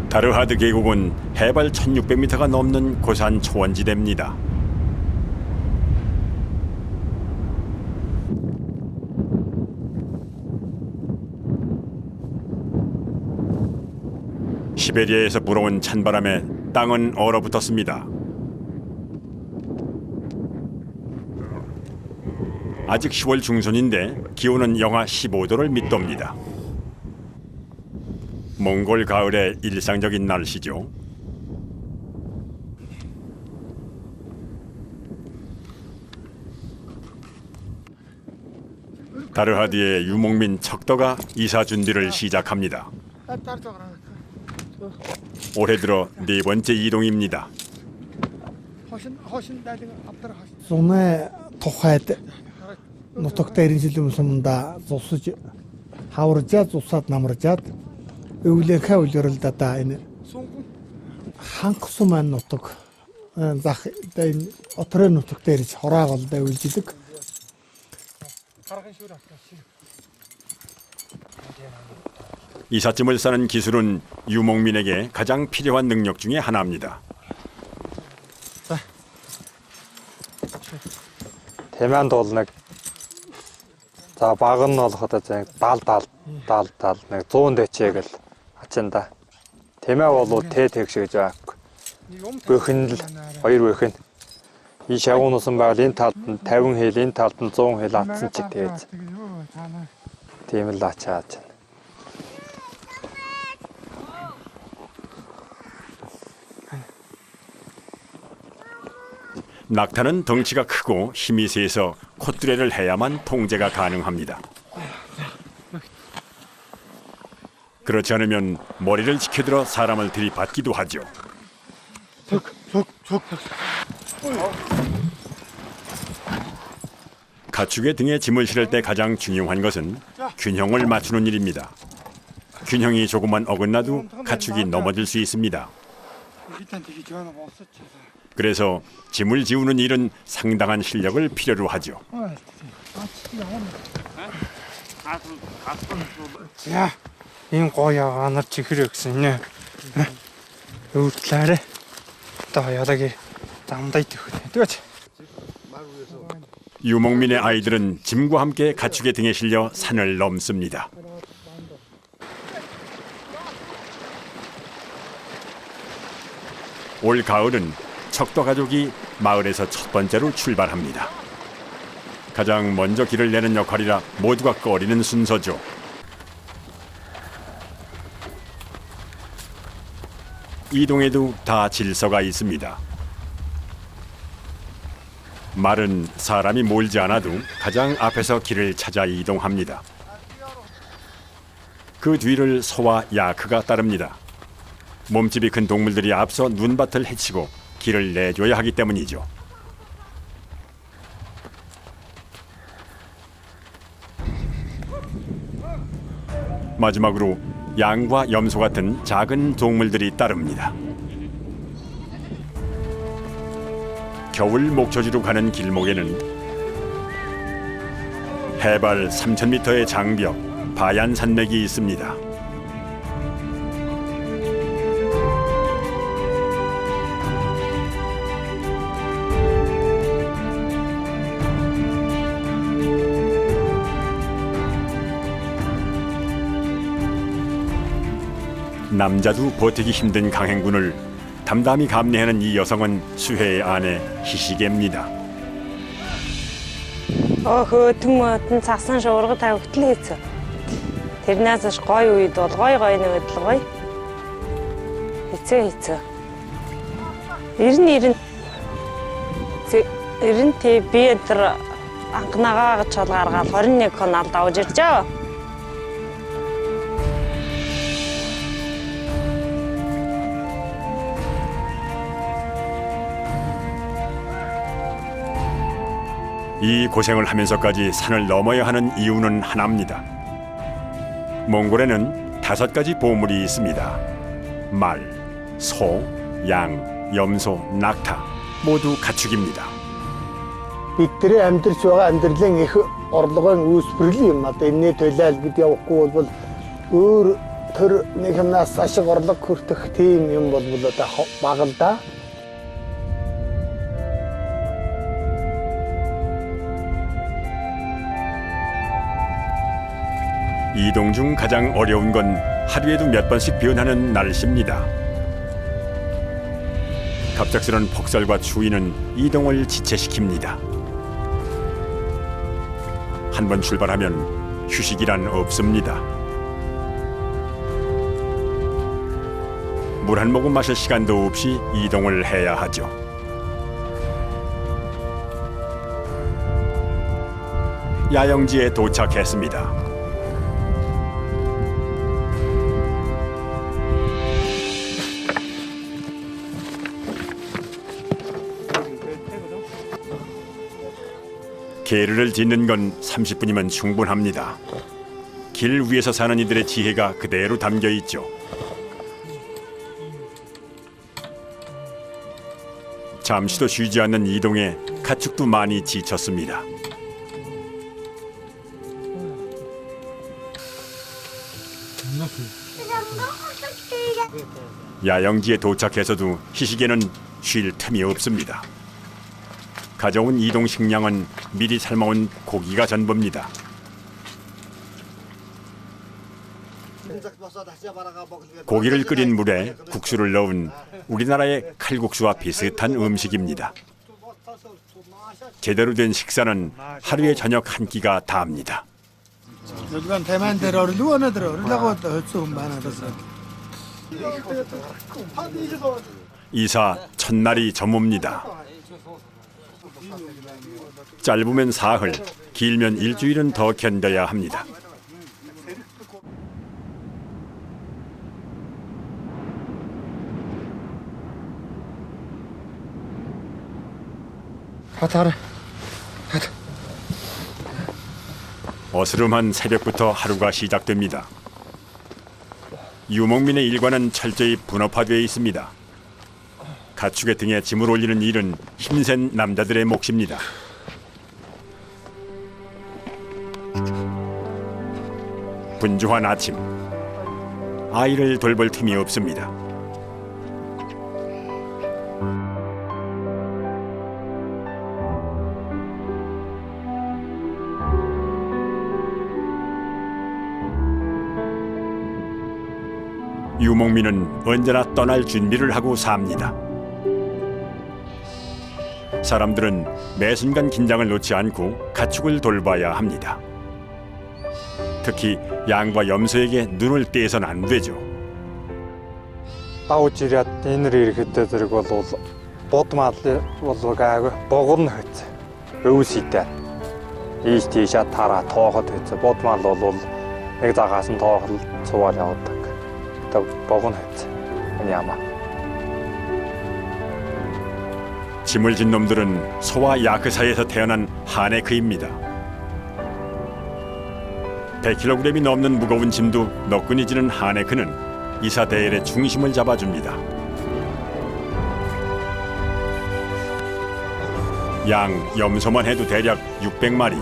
다르하드 계곡은 해발 1600m가 넘는 고산 초원지대입니다. 시베리아에서 불어온 찬바람에 땅은 얼어붙었습니다. 아직 10월 중순인데 기온은 영하 15도를 밑돕니다. 몽골 가을의 일상적인 날씨죠. 다르하드의 유목민 척더가 이사 준비를 시작합니다. 올해 들어 네 번째 이동입니다. Зуны тухайд нутагта ирэншилэн сумда зусж хаваржаад зусаад намаржаад өвлөөхөө үлрэлдэ энэ ханхсум маань нутаг зах энэ отрын нутагта ирж хораагалдаа үлжилдэг. 이삿짐을 싸는 기술은 유목민에게 가장 필요한 능력 중에 하나입니다. Тэмээнд бол нэг за баг нь болоход нэг 70 нэг 100 дэчээг л ачаанда. Тэмээ бол тэ тэгшээж байхгүй. Бүхэн л хоёр бүхэн. И шагуунсан байвал энэ талд нь 50 хэл, энэ талд нь 100 хэл атсан ч тэгээж. Тийм л ачаад. 낙타는 덩치가 크고 힘이 세서 콧두레를 해야만 통제가 가능합니다. 그렇지 않으면 머리를 치켜들어 사람을 들이받기도 하죠. 가축의 등에 짐을 실을 때 가장 중요한 것은 균형을 맞추는 일입니다. 균형이 조금만 어긋나도 가축이 넘어질 수 있습니다. 그래서 짐을 지우는 일은 상당한 실력을 필요로 하죠. 야, 이 고야 하나 지그려 гэсэн. өвдлээрээ одоо ядаги замдаа идэх. Тэгэж. 유목민의 아이들은 짐과 함께 가축의 등에 실려 산을 넘습니다. 올 가을은 척도 가족이 마을에서 첫 번째로 출발합니다. 가장 먼저 길을 내는 역할이라 모두가 꺼리는 순서죠. 이동에도 다 질서가 있습니다. 말은 사람이 몰지 않아도 가장 앞에서 길을 찾아 이동합니다. 그 뒤를 소와 야크가 따릅니다. 몸집이 큰 동물들이 앞서 눈밭을 헤치고 길을 내줘야 하기 때문이죠. 마지막으로 양과 염소 같은 작은 동물들이 따릅니다. 겨울 목초지로 가는 길목에는 해발 3000m의 장벽 바얀 산맥이 있습니다. 남자도 버티기 힘든 강행군을 담담히 감내하는 이 여성은 수혜의 아내 희시계입니다. Хөтмөтэн цасан шуурга тавигдл хийцээ. Тэрнээс гой үед бол гой нөгөөдөл гой. Хийцээ. 90 тий би тэр анхнагаа гэж гаргаад 21 хон алд авч иржээ. 이 고생을 하면서까지 산을 넘어야 하는 이유는 하나입니다. 몽골에는 5가지 보물이 있습니다. 말, 소, 양, 염소, 낙타 모두 가축입니다. Бидний амьдрч байгаа амьдралын их орлогын үүсвэрлэл юм. Одоо энэний төлөөл бид явахгүй бол өөр тэр нэг юмнаас ашиг орлого хүртэх тийм юм бол одоо бага л да. 이동 중 가장 어려운 건 하루에도 몇 번씩 변하는 날씨입니다. 갑작스런 폭설과 추위는 이동을 지체시킵니다. 한 번 출발하면 휴식이란 없습니다. 물 한 모금 마실 시간도 없이 이동을 해야 하죠. 야영지에 도착했습니다. 게르를 짓는 건 30분이면 충분합니다. 길 위에서 사는 이들의 지혜가 그대로 담겨 있죠. 잠시도 쉬지 않는 이동에 가축도 많이 지쳤습니다. 야영지에 도착해서도 희식에는 쉴 틈이 없습니다. 가져온 이동 식량은 미리 삶아온 고기가 전부입니다. 고기를 끓인 물에 국수를 넣은 우리나라의 칼국수와 비슷한 음식입니다. 제대로 된 식사는 하루에 저녁 한 끼가 다합니다. 요즘 대만대로 누워나 들어라고 좀 많아졌어. 이사 첫날이 저뭅니다. 짧으면 사흘, 길면 일주일은 더 견뎌야 합니다. 가자. 어스름한 새벽부터 하루가 시작됩니다. 유목민의 일과는 철저히 분업화되어 있습니다. 가축의 등에 짐을 올리는 일은 힘센 남자들의 몫입니다. 분주한 아침, 아이를 돌볼 틈이 없습니다. 유목민은 언제나 떠날 준비를 하고 삽니다. 사람들은 매 순간 긴장을 놓지 않고 가축을 돌봐야 합니다. 특히 양과 염소에게 눈을 떼선 안 되죠. Давж ирээд энэ ирэхэд зэрэг бол бод мал бол гайгүй богорно хэвчээ. Өвсийтэй. Ийш тийшээ тараа тооход хэвчээ. Бод мал бол нэг загаас нь тоохол цувал явдаг. Тэг богорно хэвчээ. Энэ яма. 짐을 진 놈들은 소와 야크 사이에서 태어난 하네크입니다. 100kg이 넘는 무거운 짐도 너끈히 지는 하네크는 이사 대엘의 중심을 잡아줍니다. 양, 염소만 해도 대략 600마리.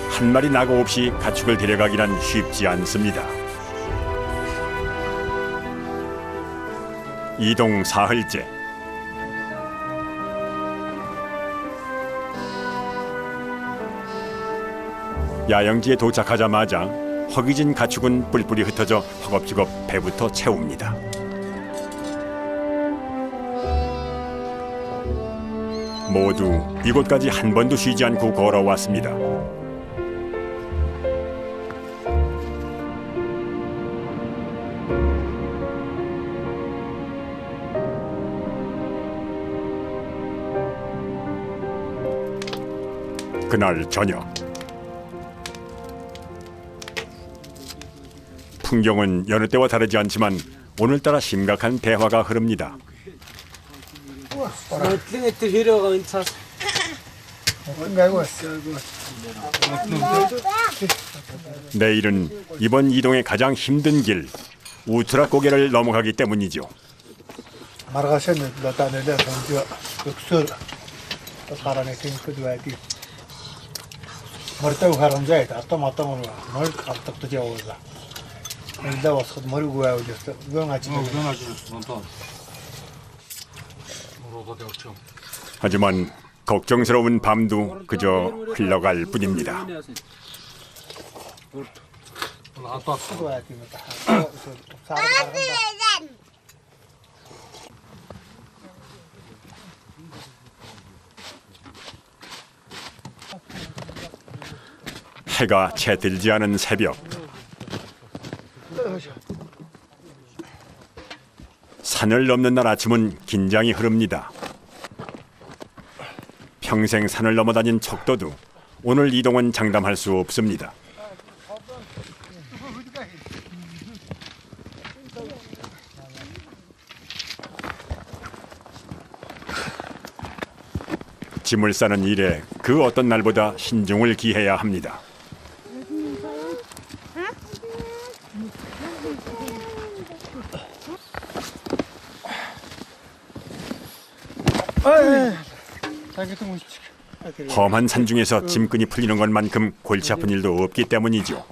한 마리 나고 없이 가축을 데려가기란 쉽지 않습니다. 이동 사흘째. 야영지에 도착하자마자 허기진 가축은 뿔뿔이 흩어져 허겁지겁 배부터 채웁니다. 모두 이곳까지 한 번도 쉬지 않고 걸어왔습니다. 그날 저녁. 풍경은 여느 때와 다르지 않지만 오늘따라 심각한 대화가 흐릅니다. 내일은 이번 이동의 가장 힘든 길 우트라 고개를 넘어가기 때문이죠. Маргаашаа одоо нэлээд өксөр тасаараа тэнхүүд байдаг. Мөртөө харамжаа одоо матам мөр алдагдаж явуулаа. 일단 와서 머리고 와야 됐어. 명아지. 하지만 걱정스러운 밤도 그저 흘러갈 뿐입니다. 해가 채 들지 않은 새벽. 산을 넘는 날 아침은 긴장이 흐릅니다. 평생 산을 넘어 다닌 척도도 오늘 이동은 장담할 수 없습니다. 짐을 싸는 일에 그 어떤 날보다 신중을 기해야 합니다. 험한 산 중에서 짐끈이 풀리는 것만큼 골치 아픈 일도 없기 때문이죠.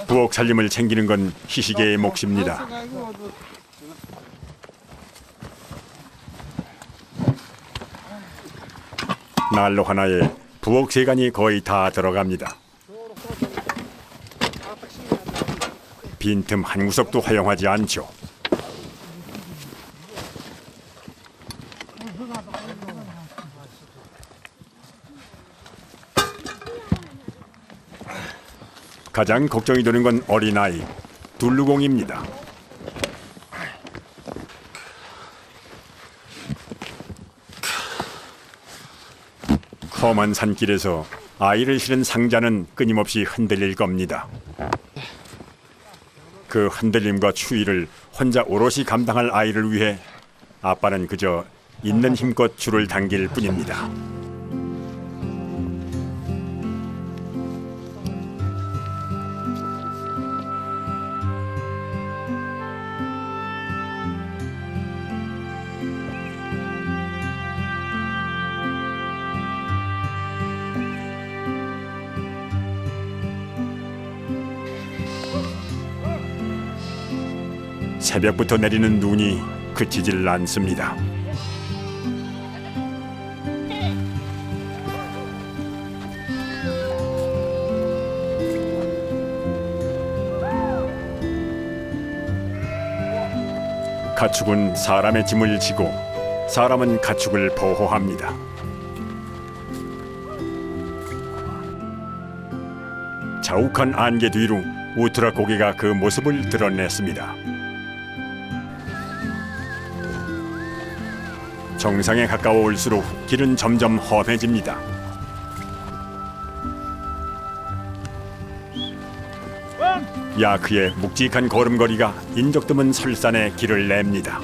부엌 살림을 챙기는 건 희시계의 몫입니다. 난로 하나에 부엌 세간이 거의 다 들어갑니다. 빈틈 한 구석도 허용하지 않죠. 가장 걱정이 되는 건 어린아이 둘루공입니다. 험한 산길에서 아이를 실은 상자는 끊임없이 흔들릴 겁니다. 그 흔들림과 추위를 혼자 오롯이 감당할 아이를 위해 아빠는 그저 있는 힘껏 줄을 당길 뿐입니다. 새벽부터 내리는 눈이 그치질 않습니다. 가축은 사람의 짐을 지고 사람은 가축을 보호합니다. 자욱한 안개 뒤로 우트라 고개가 그 모습을 드러냈습니다. 정상에 가까워 올수록 길은 점점 험해집니다. 야크의 묵직한 걸음걸이가 인적 드문 설산에 길을 냅니다.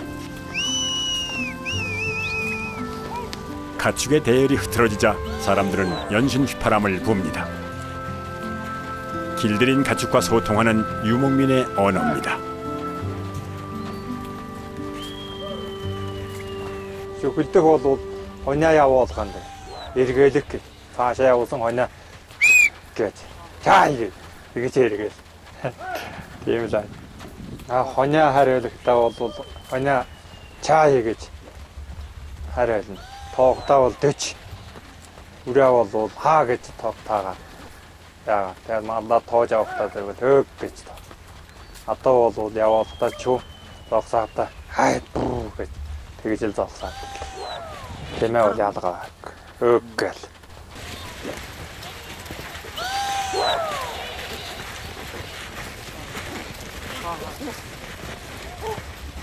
가축의 대열이 흐트러지자 사람들은 연신 휘파람을 붑니다. 길들인 가축과 소통하는 유목민의 언어입니다. Хөлдөх бол хониа явуулах юм даа. Эргээлэх гэж. Цаашаа явуулсан хониа гэж. Чаа ингэж эргээл. Тийм л аа. Хониа хариулахтаа бол хониа чаа гэж хариулна. Тоогтаа бол дөч. Үрээ бол хаа гэж тоогтаагаа. Яа, тэгээд мандаа тоож авахтаа төг гэж тоо. Одоо бол явуулахтаа чүү зогсаатаа хай бүү гэж. Тэгж л зогсаа. Тэмээ бол ялгаа. Өөггөл.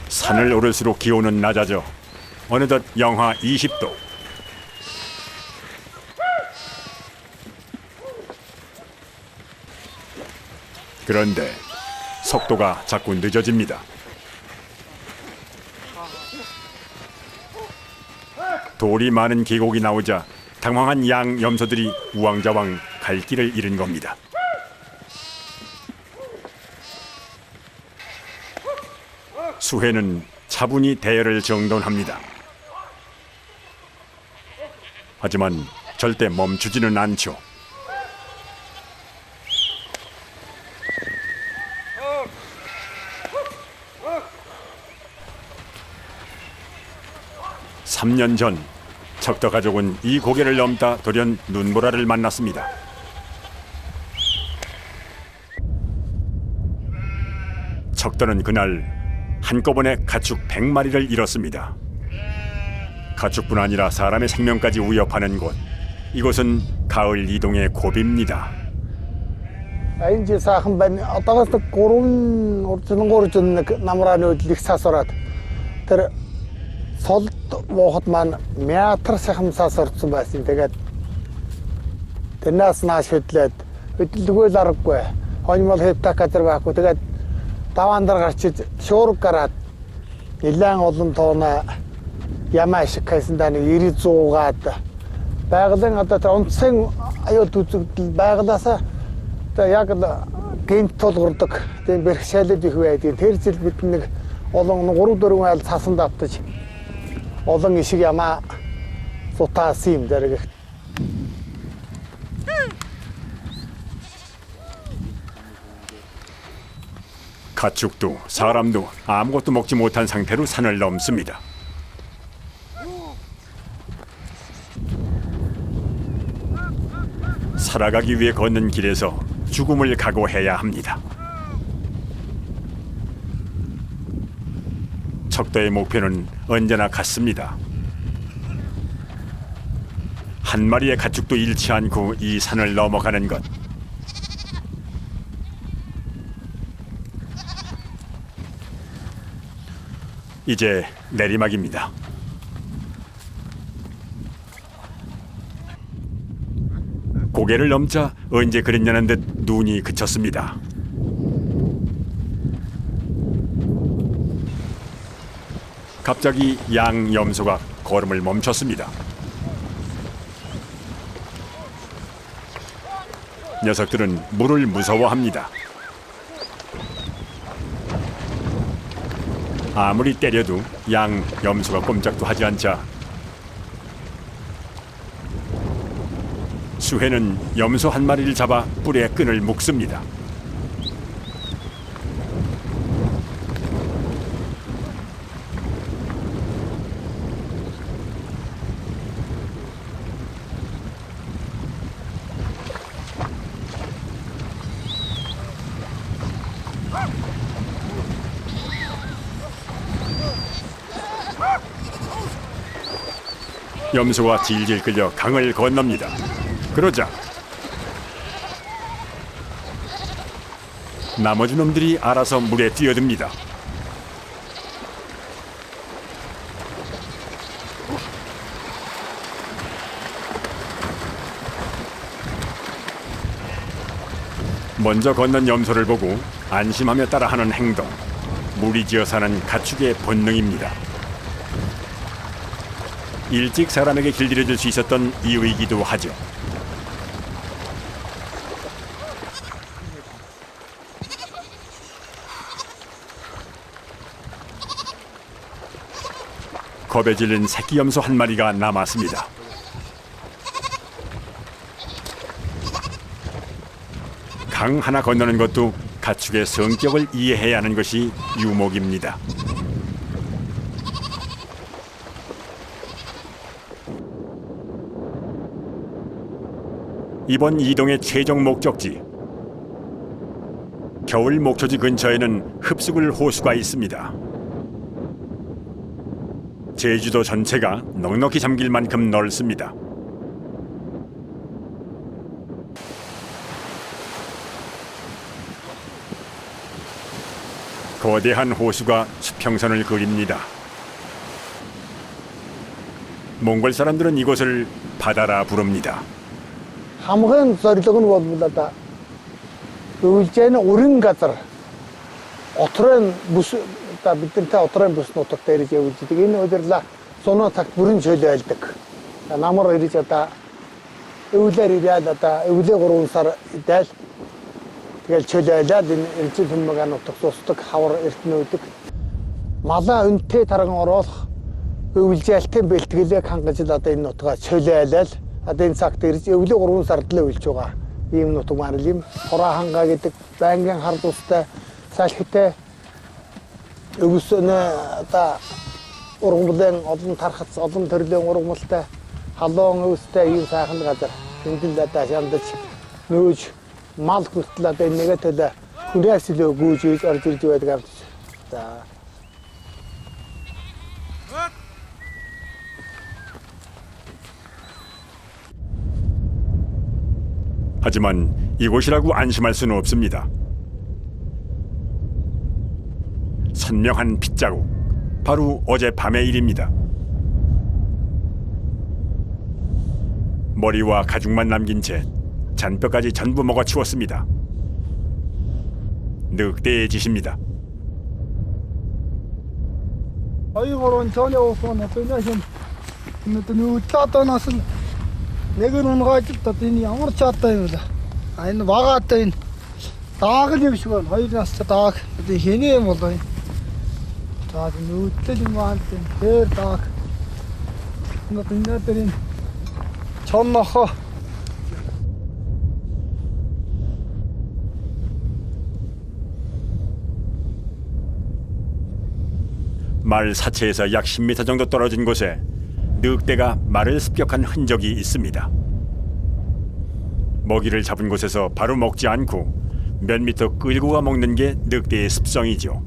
산을 오를수록 기온은 낮아져 어느덧 영하 20도. 그런데 속도가 자꾸 늦어집니다. 돌이 많은 계곡이 나오자 당황한 양 염소들이 우왕좌왕 갈 길을 잃은 겁니다. 수해는 차분히 대열을 정돈합니다. 하지만 절대 멈추지는 않죠. 삼 년 전 척도 가족은 이 고개를 넘다 돌연 눈보라를 만났습니다. 척도는 그날 한꺼번에 가축 100마리를 잃었습니다. 가축뿐 아니라 사람의 생명까지 위협하는 곳. 이곳은 가을 이동의 고비입니다. Энд сайхан байна. Одоогоос 3 жин намрааны өдлийг сасараад тэр солд буухад маань метр сайхан сас орсон байсан. Тэгээд тэрнээс нааш хөдлөөд хөдөлгөөл аргагүй. Хоньмол хевтак газар байхгүй. Тэгээд даваан дээр гарчиж шуург гараад нэлээд олон тонна ямаа шиг хайсан даа 90 100-аад байгалийн одоо тэр онцгийн аюул үзэгдэл байгалаасаа яг л гинт тулгурдаг тийм бэрхшээлүүд их байдаг. Тэр зэл бид нэг олон 3 4 айл цасан давтаж олон ишиг ямаа сутаасан юм зэрэг. 가축도 사람도 아무것도 먹지 못한 상태로 산을 넘습니다. 살아가기 위해 걷는 길에서 죽음을 각오해야 합니다. 척도의 목표는 언제나 같습니다. 한 마리의 가축도 잃지 않고 이 산을 넘어가는 것. 이제 내리막입니다. 고개를 넘자 언제 그랬냐는 듯 눈이 그쳤습니다. 갑자기 양 염소가 걸음을 멈췄습니다. 녀석들은 물을 무서워합니다. 아무리 때려도 양 염소가 꼼짝도 하지 않자 수해는 염소 한 마리를 잡아 뿔에 끈을 묶습니다. 염소가 질질 끌려 강을 건넙니다. 그러자 나머지 놈들이 알아서 물에 뛰어듭니다. 먼저 건넌 염소를 보고 안심하며 따라하는 행동, 무리지어 사는 가축의 본능입니다. 일찍 사람에게 길들여줄 수 있었던 이유이기도 하죠. 겁에 질린 새끼 염소 한 마리가 남았습니다. 강 하나 건너는 것도 가축의 성격을 이해해야 하는 것이 유목입니다. 이번 이동의 최종 목적지, 겨울 목초지 근처에는 흡수굴 호수가 있습니다. 제주도 전체가 넉넉히 잠길 만큼 넓습니다. 거대한 호수가 수평선을 그립니다. 몽골 사람들은 이곳을 바다라 부릅니다. хамгийн зорилго нь бол одоо үйлжээн өрн газар отрын бүс одоо бидэнтэй отрын бүс нутагт ирж явуулдаг. Энэ удирлаа сунаа тагт бүрэн чөлөөлдөг. Намар ирж одоо өвлөр ирээд одоо өвлөө 3 сар идэл тэгэл чөлөөлээд энэ эрчил хүммэг нутаг сусдаг хавар эртнүүдэг. Малаа өнтэй таран оруулах өвлжээлтэн бэлтгэлээ хангаж одоо энэ нутгаа чөлөөлөл одоо энэ цагт ирж өвлө 3 сард л өвлж байгаа. Ийм нутаг маань л юм. Хурааханга гэдэг байнгын хар тустай салхитай өвсөнө одоо ургамлын олон тархац олон төрлийн ургамалтай халуун өвстэй ийм сайхан газар. Энд л одоо шамдаж нөөж мал хүртэл одоо нэгэ төлөө хүнээс илүү гүйж ийж орж ирж байдаг юм. За. 하지만 이곳이라고 안심할 수는 없습니다. 선명한 핏자국, 바로 어젯밤의 일입니다. 머리와 가죽만 남긴 채 잔뼈까지 전부 먹어치웠습니다. 늑대의 짓입니다. Хоёрын тооны уусганы төнөөсөн энэ чатанаас нэг нь гойж одоо энэ ямар чатай юм бэ? Энэ багаатай энэ дааг л юм шиг байна. Хоёроос дааг одоо хэний юм болоо энэ. За нүүтэл юм аа тэр дааг. Энэ тэр энэ чоннохо 말 사체에서 약 10m 정도 떨어진 곳에 늑대가 말을 습격한 흔적이 있습니다. 먹이를 잡은 곳에서 바로 먹지 않고 몇 미터 끌고 가 먹는 게 늑대의 습성이죠.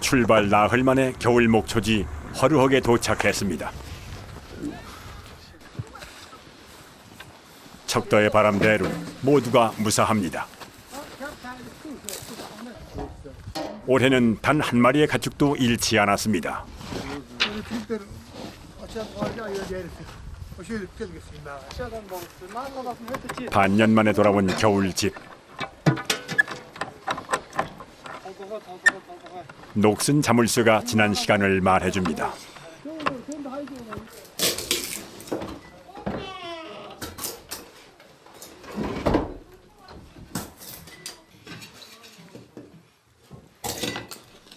출발 나흘 만에 겨울 목초지 허르헉에 도착했습니다. 척도의 바람대로 모두가 무사합니다. 올해는 단 한 마리의 가축도 잃지 않았습니다. 반년 만에 돌아온 겨울집. 녹슨 자물쇠가 지난 시간을 말해줍니다.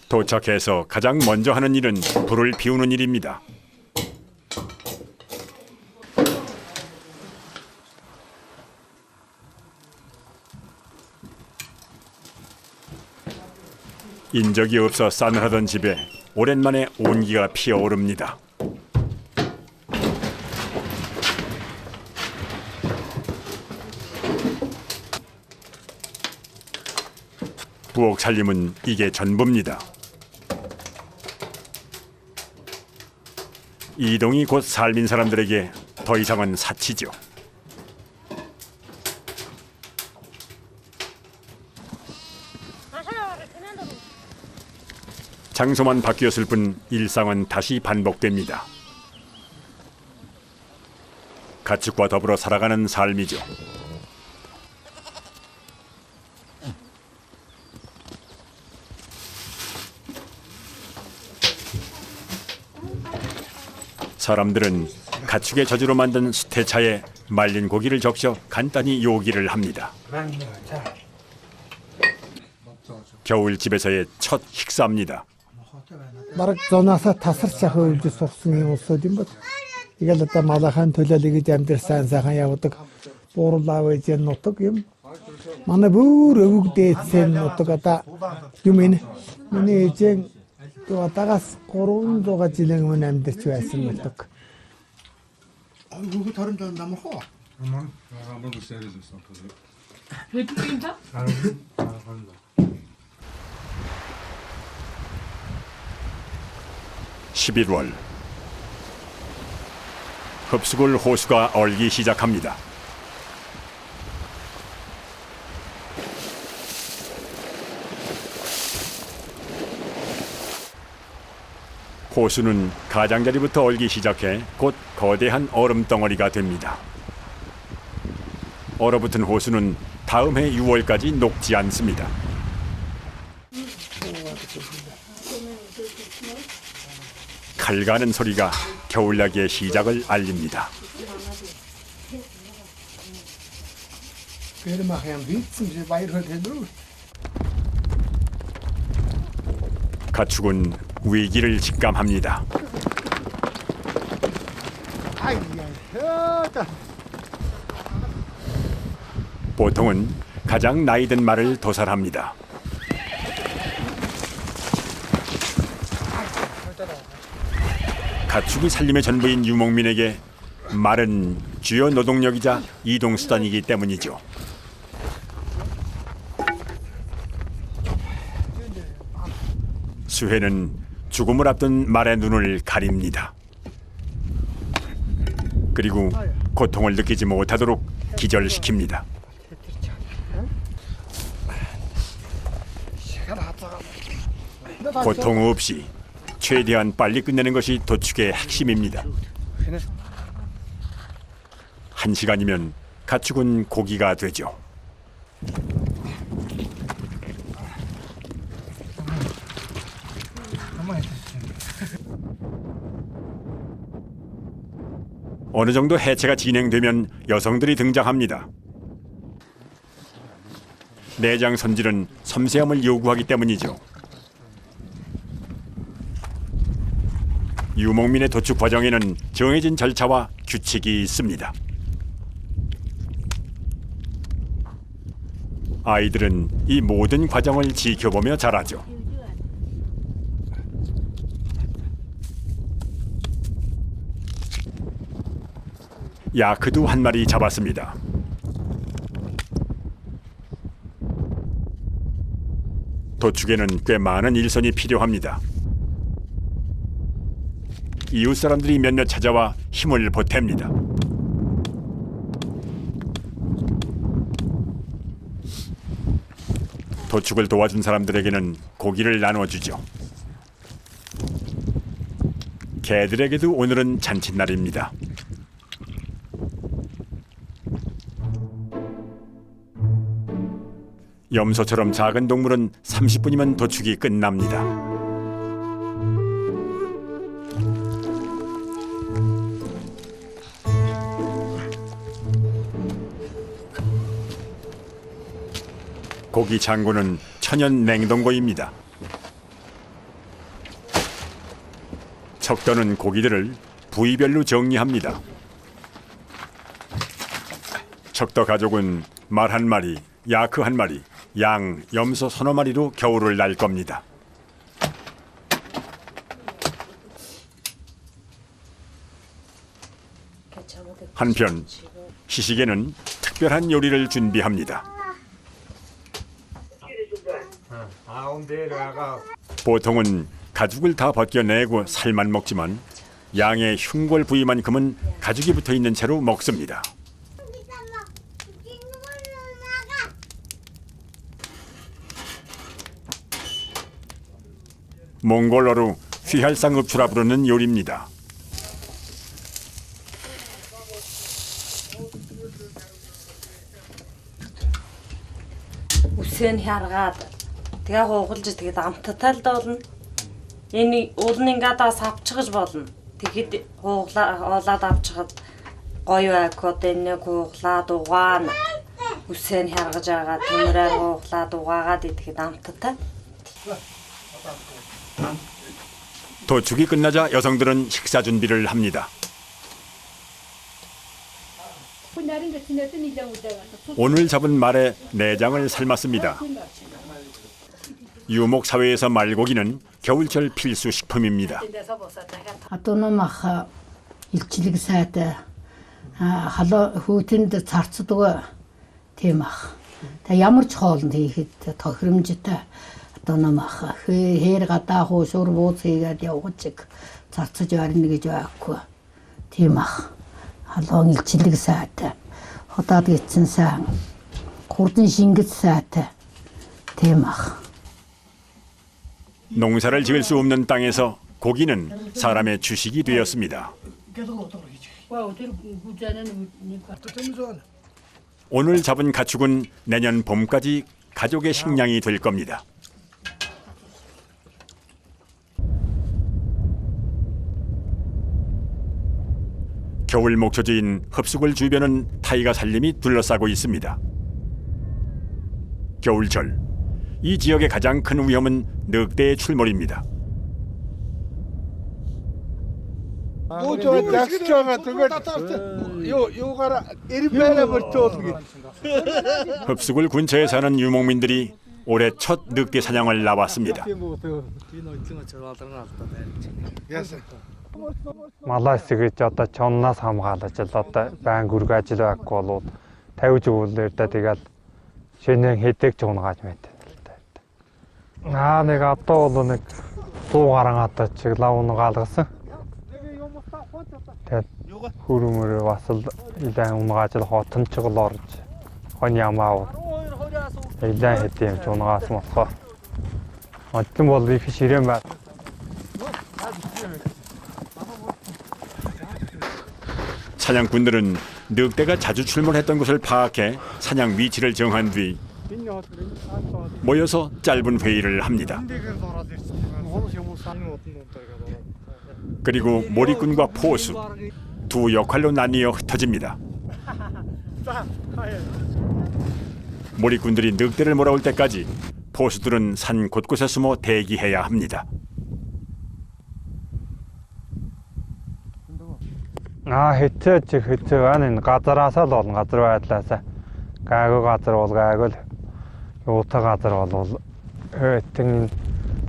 도착해서 가장 먼저 하는 일은 불을 피우는 일입니다. 인적이 없어 싸늘하던 집에 오랜만에 온기가 피어오릅니다. 부엌 살림은 이게 전부입니다. 이동이 곧 삶인 사람들에게 더 이상은 사치죠. 장소만 바뀌었을 뿐 일상은 다시 반복됩니다. 가축과 더불어 살아가는 삶이죠. 사람들은 가축의 젖으로 만든 수태차에 말린 고기를 적셔 간단히 요기를 합니다. 겨울집에서의 첫 식사입니다. Бараг зунаасаа тасарч ахаа үлж сувсан юм улсууд юм бол. Тэгэл одоо малахын төлөөлөж амьдрсан сайхан явдаг. Буурлаа вэж нутаг юм. Манай бүр өвөгдөөцэн нутаг одоо юм энэ. Миний ээжэн одоогаас 300 жилийн өмнө амьдарч байсан нутаг. 그거 다른 데는 남아호. Aman, ama bu seyrediyorsun kızı. 11월 흡수골 호수가 얼기 시작합니다. 호수는 가장자리부터 얼기 시작해 곧 거대한 얼음덩어리가 됩니다. 얼어붙은 호수는 다음 해 6월까지 녹지 않습니다. 칼 가는 소리가 겨울나기의 시작을 알립니다. 가축은 위기를 직감합니다. 보통은 가장 나이 든 말을 도살합니다. 가축이 살림의 전부인 유목민에게 말은 주요 노동력이자 이동수단이기 때문이죠. 수혜는 죽음을 앞둔 말의 눈을 가립니다. 그리고 고통을 느끼지 못하도록 기절시킵니다. 고통 없이 최대한 빨리 끝내는 것이 도축의 핵심입니다. 1시간이면 가축은 고기가 되죠. 어느 정도 해체가 진행되면 여성들이 등장합니다. 내장 손질은 섬세함을 요구하기 때문이죠. 유목민의 도축 과정에는 정해진 절차와 규칙이 있습니다. 아이들은 이 모든 과정을 지켜보며 자라죠. 야크도 한 마리 잡았습니다. 도축에는 꽤 많은 일손이 필요합니다. 이웃 사람들이 몇몇 찾아와 힘을 보탭니다. 도축을 도와준 사람들에게는 고기를 나눠주죠. 개들에게도 오늘은 잔칫날입니다. 염소처럼 작은 동물은 30분이면 도축이 끝납니다. 고기 창고는 천연 냉동고입니다. 척도는 고기들을 부위별로 정리합니다. 척도 가족은 말 한 마리, 야크 한 마리, 양, 염소 서너 마리로 겨울을 날 겁니다. 한편 시식에는 특별한 요리를 준비합니다. 보통은 가죽을 다 벗겨내고 살만 먹지만 양의 흉골 부위만큼은 가죽이 붙어있는 채로 먹습니다. 몽골어로 휘할상읍추라 부르는 요리입니다. Үсээ нь харгаад тэгээ хуугалж тэгээд амттай л доолно. Энэ уулын ингээд бас авчихж болно. Тэгэхэд хоолоод авчихад гоё байг одоо энэ хууглаад угаана. Үсээ нь харгаж байгаа төмрээр хууглаад угаагаад идэхэд амттай. 도축이 끝나자 여성들은 식사 준비를 합니다. 오늘 잡은 말의 내장을 삶았습니다. 유목 사회에서 말고기는 겨울철 필수 식품입니다. Атунамах илчлэг сайтай халаа хүүтэнд зарцдаг тийм ах. Та ямар ч хоолнд хийхэд тохиромжтой атунамах хээр гадаа хуусур бууц хийгээд явгаж зарцаж барьна гэж байхгүй. Тийм ах. Халуун илчлэг сайтай. Хотод гитсэн сайн. Хурдан шингэц сайтай. Тийм ах. 농사를 지을 수 없는 땅에서 고기는 사람의 주식이 되었습니다. 오늘 잡은 가축은 내년 봄까지 가족의 식량이 될 겁니다. 겨울 목초지인 흡수골 주변은 타이가 산림이 둘러싸고 있습니다. 겨울철 이 지역의 가장 큰 위험은 늑대의 출몰입니다. Ууч загсаж байгаа. Тэгээд юугаараа эрбэлэ болчихвол. 흡수굴 근처에 사는 유목민들이 올해 첫 늑대 사냥을 나왔습니다. Малаас гэж одоо чонноос хамгаалж л одоо байн гүрг ажил байхгүй болоод тавьж өгүүлээр та тэгэл шинэ хэдэг ч унгааж мэт. Нэг одоо бол нэг 100 гаруй одоо чиг лав унгаалгасан. Тэгээд хөрөмөр бас л илэн унгааж л хотончгол орж хон ямаа илэн хэдэм ч унгаас болохоо. Одлон бол их ширээн байна. 사냥꾼들은 늑대가 자주 출몰했던 곳을 파악해 사냥 위치를 정한 뒤 모여서 짧은 회의를 합니다. 그리고 몰입꾼과 포수 두 역할로 나뉘어 흩어집니다. 몰입꾼들이 늑대를 몰아올 때까지 포수들은 산 곳곳에 숨어 대기해야 합니다. Хэцээч хэцээ газараасаа л болно. Газар байдлаасаа гайгүй газар бол гайгүй л юутай газар бол тэн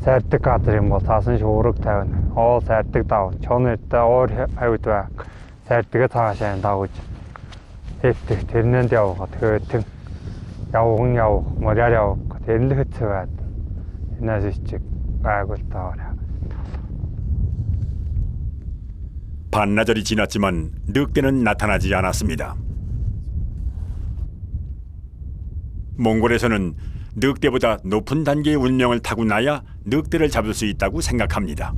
сайрдаг газар юм бол таасан шуурэг тавина. Хоол сайрдаг дав. Чонэртэй уур хавьд бай. Сайрдгээ цаашаа давж хэвтэх тэрнэнд явах. Тэгэхээр тэн явах, моряар явах. Тэр л хэцээ байд. Энэс чиг гайгүй л таараа. 반나절이 지났지만 늑대는 나타나지 않았습니다. 몽골에서는 늑대보다 높은 단계의 운명을 타고나야 늑대를 잡을 수 있다고 생각합니다.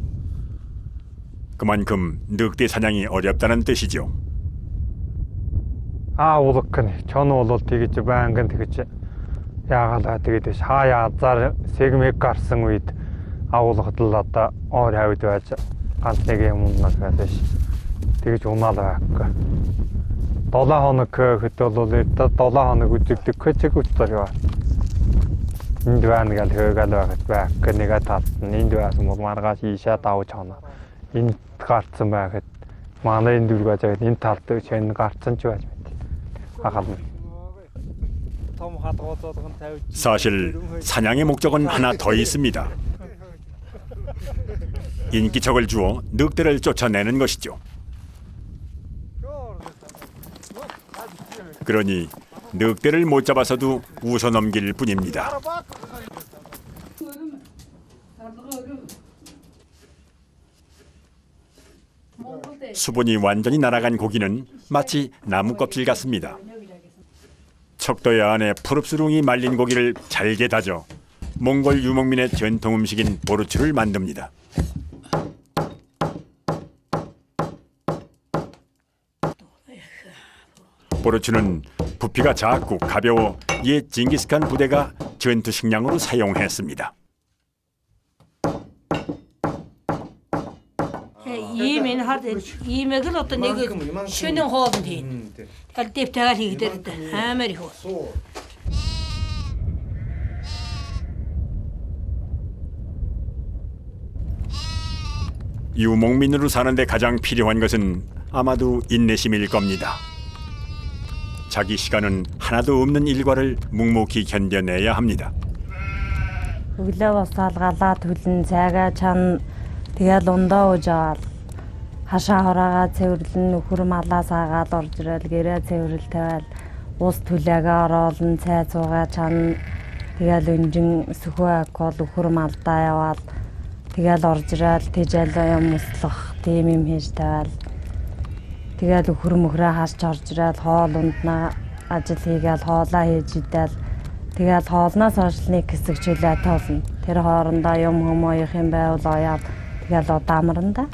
그만큼 늑대 사냥이 어렵다는 뜻이죠. Уулгах чон бол тэгж байнгын тэгж яагаад тэгээд хаяа зар сегмэг гарсан үед агуулгад л одоо оор хавьд байж ганц нэг юм унагаас тэгж унаал байхгүй. 7 хоног хэд бол 7 хоног үзэгдэг көчөг үтэр яа. Энд байна гал хөөгаал байгаад байх. Нэгэ татсан. Энд байсан бол маргааш ийшээ давж хоноо. Энд гарцсан байгаад манай энэ дүргэж байгаад энэ талд чинь гарцсан ч байж мэт. Ахал. 사실 사냥의 목적은 하나 더 있습니다. 인기척을 주어 늑대를 쫓아내는 것이죠. 그러니 늑대를 못 잡아서도 웃어넘길 뿐입니다. 수분이 완전히 날아간 고기는 마치 나무 껍질 같습니다. 척도에 안에 푸릅스름이 말린 고기를 잘게 다져 몽골 유목민의 전통 음식인 보르추를 만듭니다. 보르추는 부피가 작고 가벼워 옛 징기스칸 부대가 전투 식량으로 사용했습니다. Иймэн хад иймэг л одоо нэг шөнийн хоолнд хийн. Тэгэл дэвтэйгээр хийгдээд амар их. 유목민으로 사는데 가장 필요한 것은 아마도 인내심일 겁니다. 자기 시간은 하나도 없는 일과를 묵묵히 견뎌내야 합니다. Өглөө босаалгалаа төлн цайгаа чан тэгэл ундаа уужаал хашаа хораагаа цэвэрлэн нөхөр малаа саагаад орж ирэл гэрээ цэвэрлэл тавиал ус түлээгээ ороолн цай цуугаа чан тэгэл өнжин сөхөө алкол нөхөр малдаа яваал тэгэл орж ирэл тэжэл юм услах тийм юм хийж тавиал тэгэл нөхөр мөхрөө харж орж ирэл хоол унднаа ажил хийгээл хоолоо хийж идэл тэгэл хоолноос хойшлны хэсэг чөлөө тоолно. Тэр хоорондоо юм хүмүүих юм байвал ояад тэгэл удаамранда.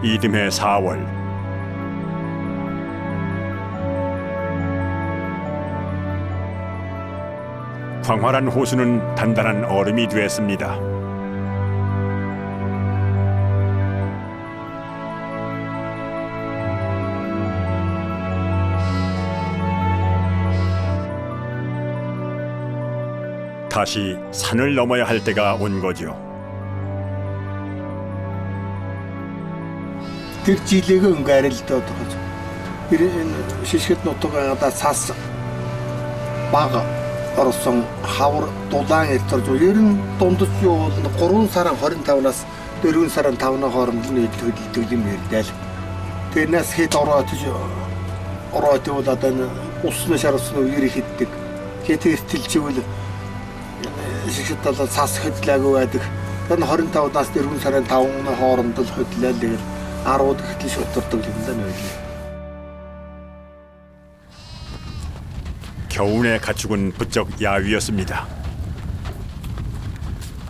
이듬해 4월 광활한 호수는 단단한 얼음이 되었습니다. 다시 산을 넘어야 할 때가 온 거죠. Тэр жилэгээ ингээ арилдаад байгаа. Тэр энэ шишгэт нутагаараа цаас бага орсон хавар дулаан иртэрж ер нь дундаж юу бол 3 сарын 25-наас 4 сарын 5-ны хооронд нь хөдөлдөг юм ярьдаа л. Тэрнээс хэд ороод бол одоо усны шарсан үеэр хитдэг. Хэд эртэлжвэл шишгэт бол цаас хөдлөөгүй байдаг. Тэр 25-наас 4 сарын 5-ны хооронд л хөдлөө л тэгэл 10-д хэтэл шүтэрдэг юм даа нөө. 겨우내 가축은 부쩍 야위였습니다.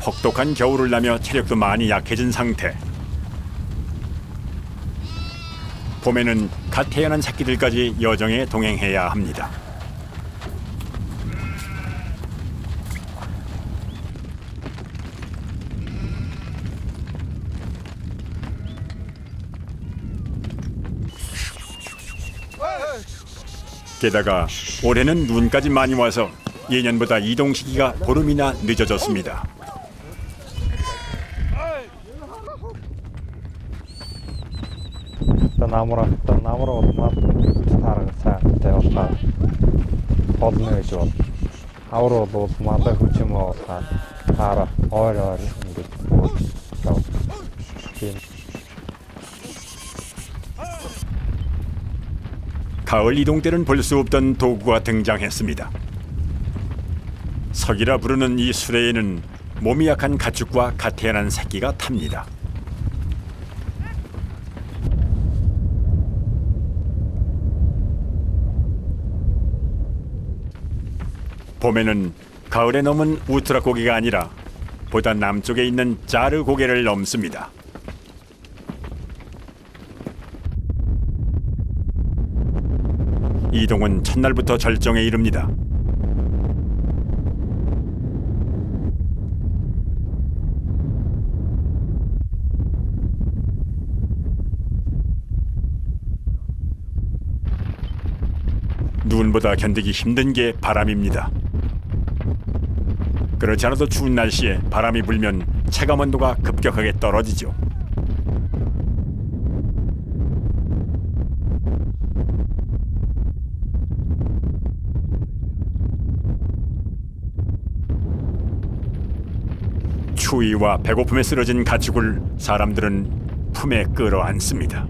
혹독한 겨울을 나며 체력도 많이 약해진 상태. 봄에는 갓 태어난 새끼들까지 여정에 동행해야 합니다. 게다가 올해는 눈까지 많이 와서 예년보다 이동 시기가 보름이나 늦어졌습니다. намар болмаад тааргацаа тавуулаа болно гэж бол авар бол мандаа хүч юм уу таараа ойр ингэж 가을 이동 때는 볼 수 없던 도구가 등장했습니다. 석이라 부르는 이 수레에는 몸이 약한 가축과 갓 태어난 새끼가 탑니다. 봄에는 가을에 넘은 우트라 고개가 아니라 보다 남쪽에 있는 자르 고개를 넘습니다. 이동은 첫날부터 절정에 이릅니다. 눈보다 견디기 힘든 게 바람입니다. 그렇지 않아도 추운 날씨에 바람이 불면 체감 온도가 급격하게 떨어지죠. 추위와 배고픔에 쓰러진 가축을 사람들은 품에 끌어안습니다.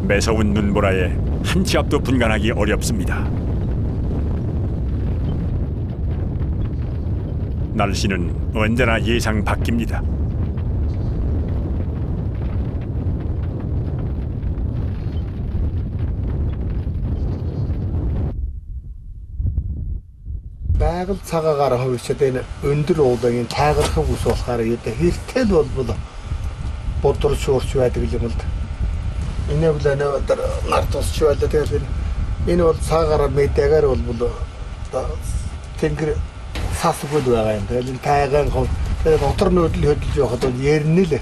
매서운 눈보라에 한 치 앞도 분간하기 어렵습니다. 날씨는 언제나 예상 바뀝니다. Байгаль цагаагаар хөвчөд энэ өндөр уулын тайгалах ус болохоор хэртэл болбол бодор шуурч байдаг юм л да. Энэ бол өнөөдөр нар тусч байлаа тэгээд энэ бол цагаараа мэдээгээр болбол тэнгэр сасгүй байгаа юм. Тэгээд тайгаан хов тэгээд дотор нөдөл хөдөлж явахад бол ярина л.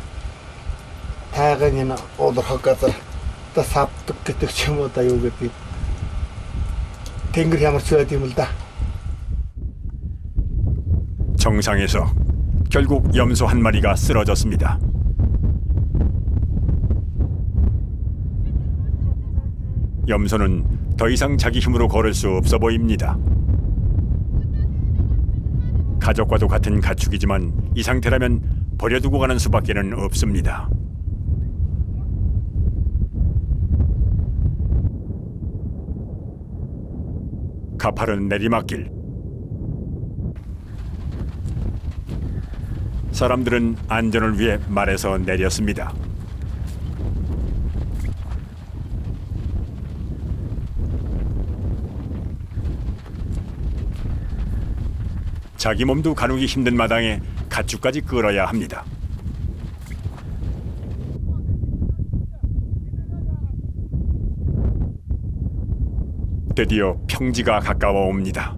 Тайгаан энэ уулах газар та савдаг гэдэг ч юм уу да юу гэдэг. тэнгэр ямарч байд юм л да. 정상에서 결국 염소 한 마리가 쓰러졌습니다. 염소는 더 이상 자기 힘으로 걸을 수 없어 보입니다. 가족과도 같은 가축이지만 이 상태라면 버려두고 가는 수밖에는 없습니다. 가파른 내리막길. 사람들은 안전을 위해 말에서 내렸습니다. 자기 몸도 가누기 힘든 마당에 가축까지 끌어야 합니다. 드디어 평지가 가까워 옵니다.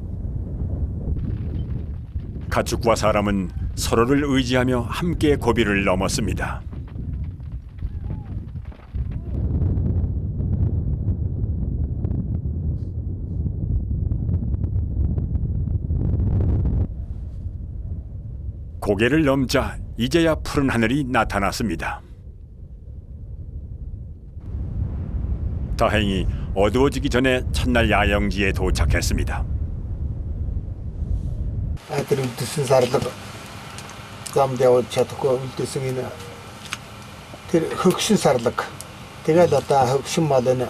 가축과 사람은 서로를 의지하며 함께 고비를 넘었습니다. 고개를 넘자 이제야 푸른 하늘이 나타났습니다. 다행히 어두워지기 전에 첫날 야영지에 도착했습니다. 애들이 울듯은 살다가 잠대고 찾고 울듯은 흑신 살다가 내가 다 흑신마다는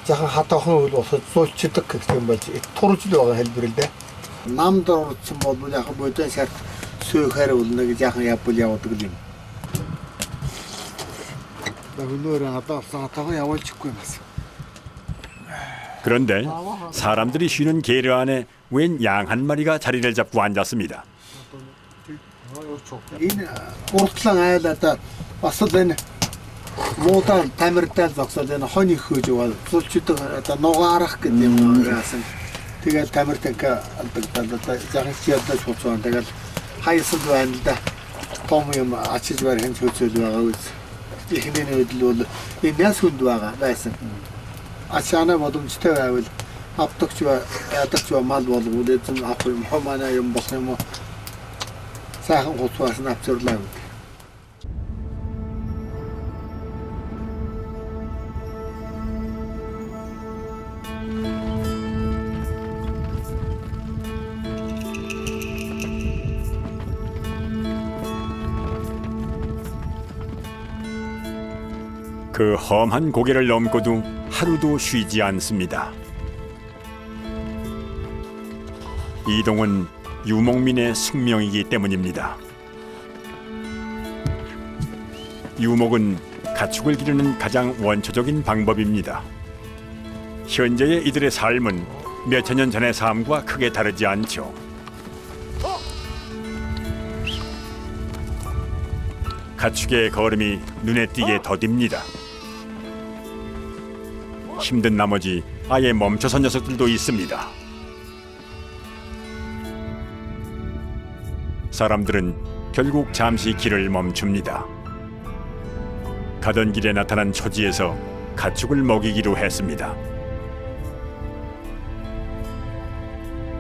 자가 하타한 올어서 솔직히 그렇게 뭐지 토르지도가 helbirde 남도 좀 모두 자가 뭐든 살 수해를 올는 자가 야불이야 어떻게 나 그거랑 아따가 야월 찍고 있었어. 그런데 사람들이 쉬는 게르 안에 웬 양 한 마리가 자리를 잡고 앉았습니다. Энэ уртлан айлаад бас л энэ муутай тамиртай зогсоод энэ хонь хөөж байгаа зулчдаг одоо нугаарах гэдэг юм яасан. Тэгээд тамиртай алдагдаад захиж ядаж хуцсан. Тэгээд хайсад байна л да. Том юм ачиж барих юм хөөцөл байгаа үз. Ихний өдөл бол энэ яс хүнд байгаа байсан. Ачаана бодомжтой байвал автогч ядагч мал болов уу авах юм хомана юм болох юм. сайхан хуцаас авчирлаа. 그 험한 고개를 넘고도 하루도 쉬지 않습니다. 이동은 유목민의 숙명이기 때문입니다. 유목은 가축을 기르는 가장 원초적인 방법입니다. 현재의 이들의 삶은 몇천 년 전의 삶과 크게 다르지 않죠. 가축의 걸음이 눈에 띄게 더딥니다. 힘든 나머지 아예 멈춰선 녀석들도 있습니다. 사람들은 결국 잠시 길을 멈춥니다. 가던 길에 나타난 초지에서 가축을 먹이기로 했습니다.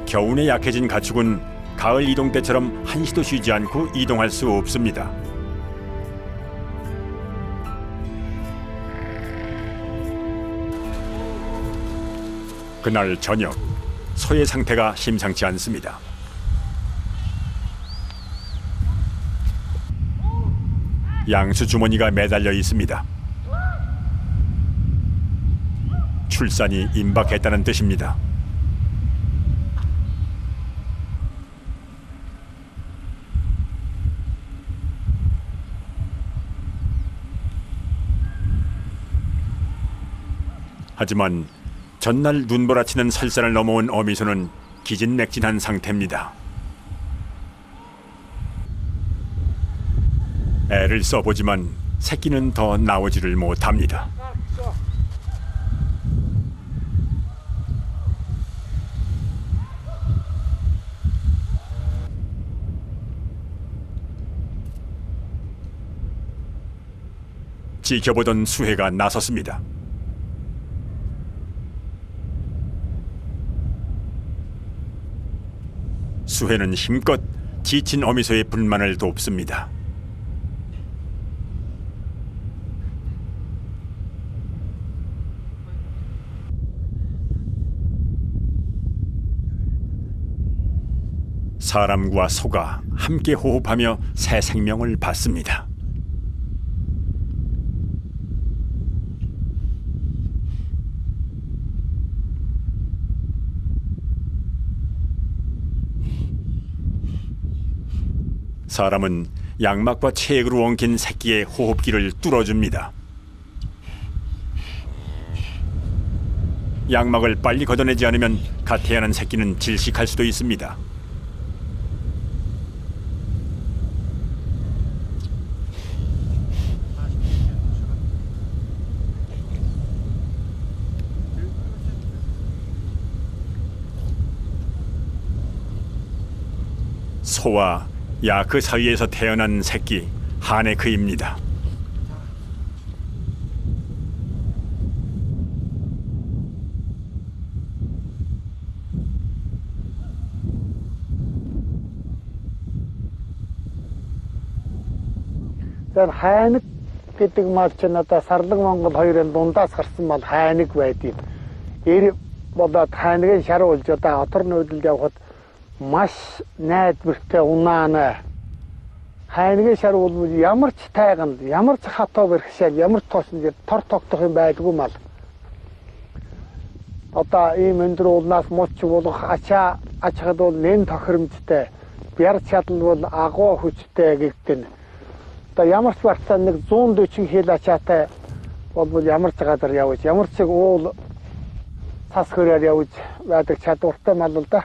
겨울에 약해진 가축은 가을 이동 때처럼 한시도 쉬지 않고 이동할 수 없습니다. 그날 저녁, 소의 상태가 심상치 않습니다. 양수 주머니가 매달려 있습니다. 출산이 임박했다는 뜻입니다. 하지만 전날 눈보라치는 설산을 넘어온 어미소는 기진맥진한 상태입니다. 애를 써보지만 새끼는 더 나오지를 못합니다. 지켜보던 수해가 나섰습니다. 수해는 힘껏 지친 어미소의 불만을 돕습니다. 사람과 소가 함께 호흡하며 새 생명을 받습니다. 사람은 양막과 체액으로 엉킨 새끼의 호흡기를 뚫어줍니다. 양막을 빨리 걷어내지 않으면 갓 태어난 새끼는 질식할 수도 있습니다. 소와 야크 사이에서 태어난 새끼 하네크입니다. Тэгэхээр хайныг гэдэг мал чинь одоо Сарлаг Монгол хоёрын дундаас гарсан мал хайныг байдгийг. Эр болоод хайныг шаруулж одоо отор нүүдэлд явхад маш найдвартай унаана. Хайныг шаруулж ямар ч тайганд, ямар ч хатуу бэрхшээл, ямар ч тоосон тор тогтох юм байдгүй мал. Одоо ийм өндөр уулнаас мууч болох ачаа ачхад бол нэн тохиромжтой. Бяр чадал бол агуу хүчтэй гэгдэн. Одоо ямар ч барцаа нэг 140 хил ачаатай бол ямар ч гадар явж, ямар ч уул цас хөрөөр явж байдаг чадвартай мал л да.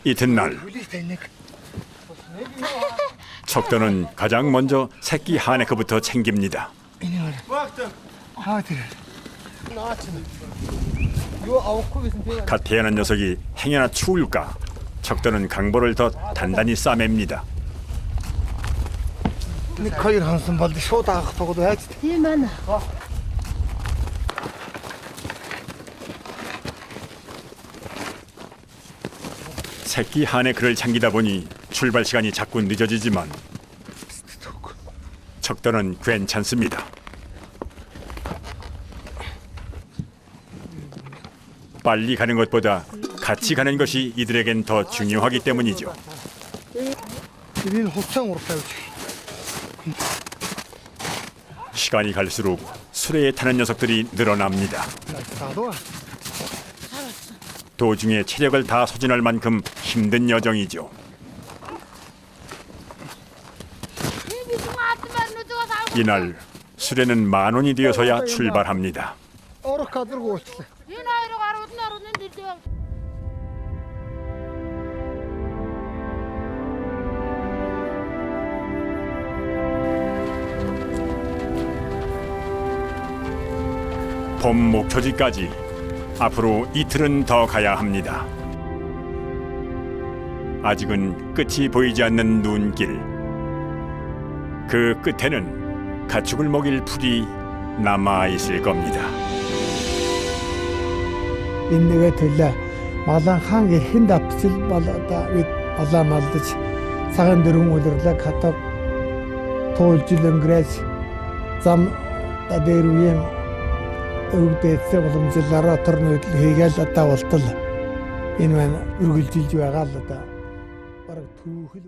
이튿날 척도는 가장 먼저 새끼 하네크부터 챙깁니다. 갓 태어난 녀석이 행여나 추울까 척도는 강보를 더 단단히 싸맵니다. Хоёр хансан бол шууд авах тогод байж. Тийм байна. 새끼 하네크를 챙기다 보니 출발 시간이 자꾸 늦어지지만 척도는 괜찮습니다. 빨리 가는 것보다 같이 가는 것이 이들에겐 더 중요하기 때문이죠. Энэ хуцан уртай үгүй. 시간이 갈수록 수레에 타는 녀석들이 늘어납니다. Залуу. 도중에 체력을 다 소진할 만큼 힘든 여정이죠. 이날 수레는 10,000원이 되어서야 출발합니다. Орох гадаргүй уучлаа. Энэ хоёрыг арууд нь дэрдэг. 봄 목초지까지 앞으로 이틀은 더 가야 합니다. 아직은 끝이 보이지 않는 눈길. 그 끝에는 가축을 먹일 풀이 남아 있을 겁니다. Энэгээ төлөө малан хаан эрхэн давтал бол одоо бид балаа малдаж цагаан дөрвөн үлэрлэг хатав туулж өнгөрөөж зам дээр үеийн өвдөцөө боломжлороо төр нүүдэл хийгээл одоо болтол энэ маань үргэлжилж байгаа л одоо бараг түүхэл